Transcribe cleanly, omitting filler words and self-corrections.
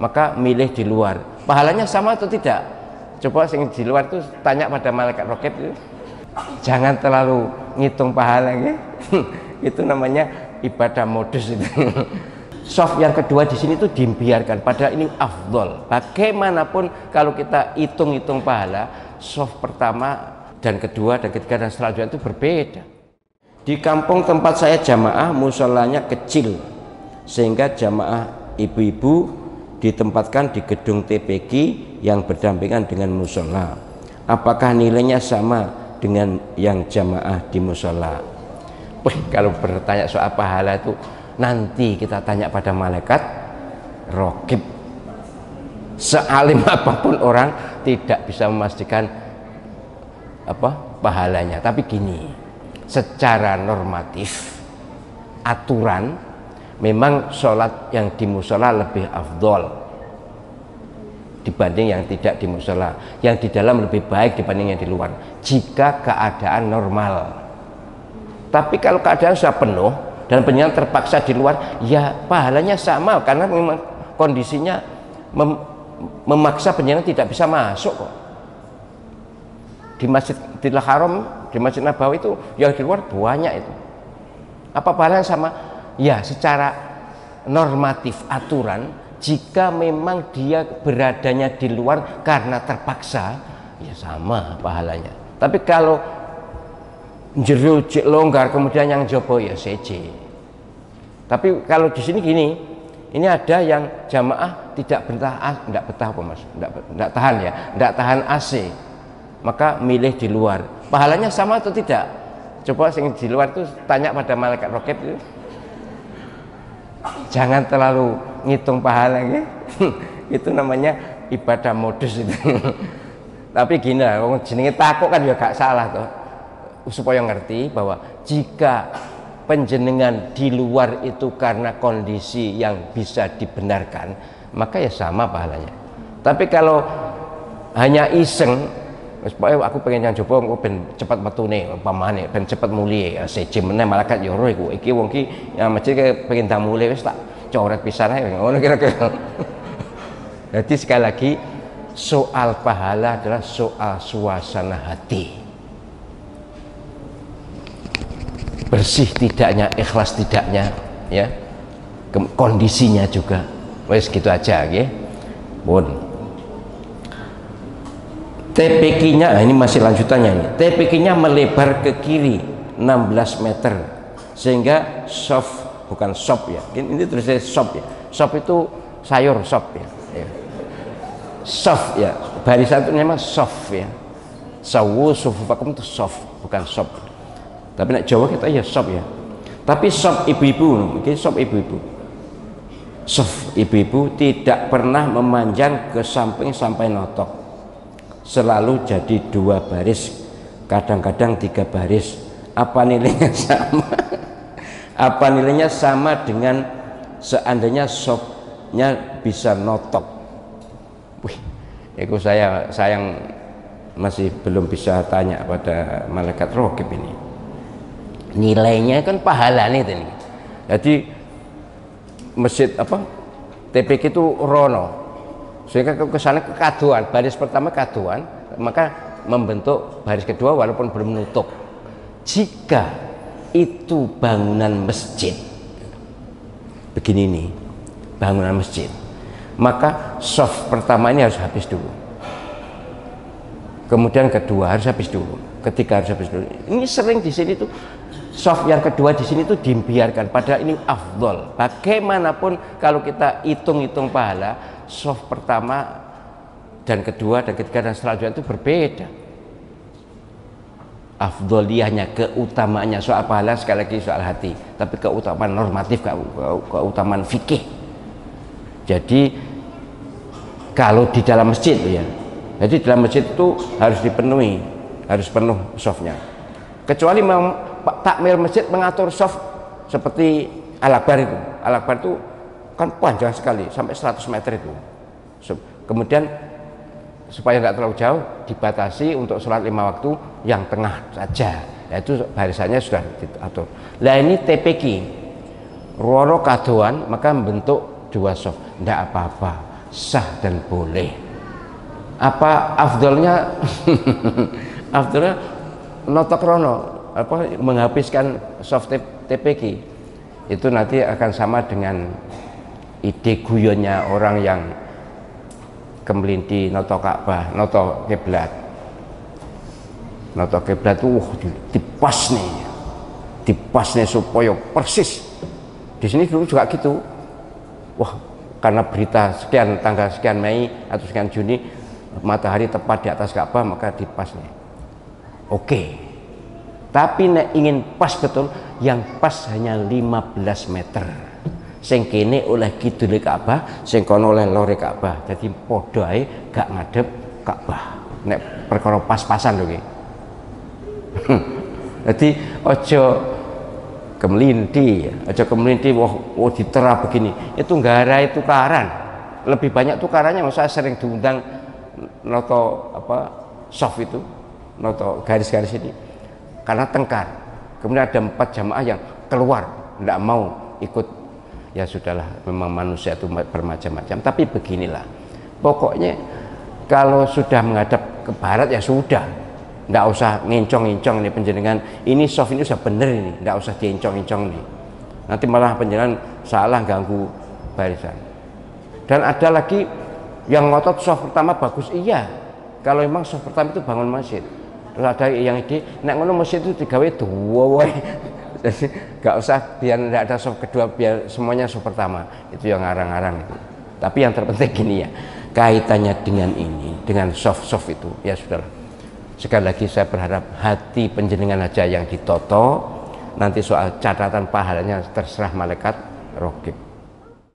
maka milih di luar. Pahalanya sama atau tidak? Coba yang di luar tuh tanya pada malaikat rokib itu. Jangan terlalu ngitung pahala ya. Itu namanya ibadah modus itu. Soft yang kedua di sini tuh dibiarkan, padahal ini afdol. Bagaimanapun kalau kita hitung-hitung pahala, soft pertama dan kedua dan ketiga dan selanjutnya itu berbeda. Di kampung tempat saya jamaah musolanya kecil, sehingga jamaah ibu-ibu ditempatkan di gedung TPQ yang berdampingan dengan musola. Apakah nilainya sama dengan yang jamaah di musola? Kalau bertanya soal pahala itu nanti kita tanya pada malaikat rokib. Sealim apapun orang tidak bisa memastikan pahalanya. Tapi gini, secara normatif aturan memang sholat yang di musola lebih afdol dibanding yang tidak di musola. Yang di dalam lebih baik dibanding yang di luar jika keadaan normal. Tapi kalau keadaan sudah penuh dan penjenengan terpaksa di luar, ya pahalanya sama karena memang kondisinya memaksa penjenengan tidak bisa masuk kok. Di Masjidil Haram, di Masjid Nabawi itu yang di luar banyak itu. Apa pahalanya sama? Ya, secara normatif aturan jika memang dia beradanya di luar karena terpaksa, ya sama pahalanya. Tapi kalau jero longgar kemudian yang jopo ya seje. Tapi kalau di sini gini, ini ada yang jamaah tidak tahan AC, maka milih di luar. Pahalanya sama atau tidak? Coba yang di luar tuh tanya pada malaikat rokib itu. Jangan terlalu ngitung pahala ya. Itu namanya ibadah modus itu. Tapi gini lah, jenenge takut kan ya gak salah toh. Supaya ngerti bahwa jika penjenengan di luar itu karena kondisi yang bisa dibenarkan, maka ya sama pahalanya. Tapi kalau hanya iseng, supaya aku pengen yang coba aku ben cepat metune pamane ben cepat mulie ya seje meneh malaikat yo ro iku iki wong ki ya mesti pengen ta mulie wis tak coret pisan ae ngono kira-kira. Jadi sekali lagi soal pahala adalah soal suasana hati. Bersih tidaknya, ikhlas tidaknya, ya, kondisinya juga. Wes gitu aja, ya. Bun. TPQ-nya, ini masih lanjutannya ini. TPQ-nya melebar ke kiri 16 meter, sehingga soft bukan sop ya. Ini tulisnya sop ya. Sop itu sayur sop ya. Soft ya. Barisan itu memang soft ya. Sawu sufufakum itu soft, bukan sop. Tapi nek Jawa kita ya sop ya. Tapi sop ibu-ibu, ini sop ibu-ibu. Sop ibu-ibu tidak pernah memanjang ke samping sampai notok. Selalu jadi 2 baris, kadang-kadang 3 baris. Apa nilainya sama? Apa nilainya sama dengan seandainya sopnya bisa notok? Wih, itu saya sayang masih belum bisa tanya pada malaikat rokib ini. Nilainya kan pahala nih tadi. Jadi masjid TPQ itu rono, sehingga kesana kekaduan, baris pertama kaduan, maka membentuk baris kedua walaupun belum menutup. Jika itu bangunan masjid begini nih, bangunan masjid, maka soft pertama ini harus habis dulu, kemudian kedua harus habis dulu, ketiga harus habis dulu. Ini sering di sini tuh soft yang kedua di sini tuh dibiarkan, padahal ini afdol. Bagaimanapun kalau kita hitung-hitung pahala, soft pertama dan kedua dan ketiga dan selanjutnya itu berbeda. Afdoliyahnya, keutamaannya, soal pahala sekali lagi soal hati, tapi keutamaan normatif, keutamaan fikih. Jadi kalau di dalam masjid ya, jadi dalam masjid itu harus dipenuhi, harus penuh softnya. Kecuali takmir masjid mengatur soft seperti al-akbar itu. Al-akbar itu kan panjang sekali sampai 100 meter itu. Kemudian supaya nggak terlalu jauh dibatasi untuk sholat 5 waktu yang tengah saja, yaitu barisannya sudah diatur. Nah ini TPQ roro kadoan maka membentuk 2 soft, ndak apa-apa. sah dan boleh. Apa afdolnya? Afdolnya notokrono apa menghabiskan soft TPG itu nanti akan sama dengan ide guyonnya orang yang kemelinti noto Ka'bah, noto kiblat. Noto kiblat tuh dipas nih supaya persis. Di sini dulu juga gitu. Wah, karena berita sekian tanggal sekian Mei atau sekian Juni matahari tepat di atas Ka'bah maka dipas nih. Oke. Tapi nek ingin pas betul, yang pas hanya 15 meter. Sing kene oleh kidule Ka'bah, sing kono oleh lore Ka'bah. Jadi padha ae gak ngadep Ka'bah. Nek perkara pas-pasan lho iki. Jadi ojo kemelinti, wah ditera begini. Itu nggarai tukaran. Lebih banyak tukarannya, saya sering diundang noto apa soft itu, noto garis-garis ini. Karena tengkar. Kemudian ada 4 jamaah yang keluar, tidak mau ikut. Ya sudahlah, memang manusia itu bermacam-macam. Tapi beginilah, pokoknya kalau sudah menghadap ke barat ya sudah, tidak usah ngincong-ngincong nih penjenengan. Ini soft ini sudah bener ini, tidak usah diencong-incong nih. Nanti malah penjenengan salah ganggu barisan. Dan ada lagi yang ngotot soft pertama bagus, iya. Kalau memang soft pertama itu bangun masjid. Terus ada yang ide, nek ngono masjid itu digawe dua wae. Jadi gak usah biar tidak ada soft kedua, biar semuanya soft pertama. Itu yang ngarang-ngarang itu. Tapi yang terpenting gini ya, kaitannya dengan ini, dengan soft itu, ya sudahlah. Sekali lagi saya berharap hati penjenengan aja yang ditoto. Nanti soal catatan pahalanya terserah malaikat raqib.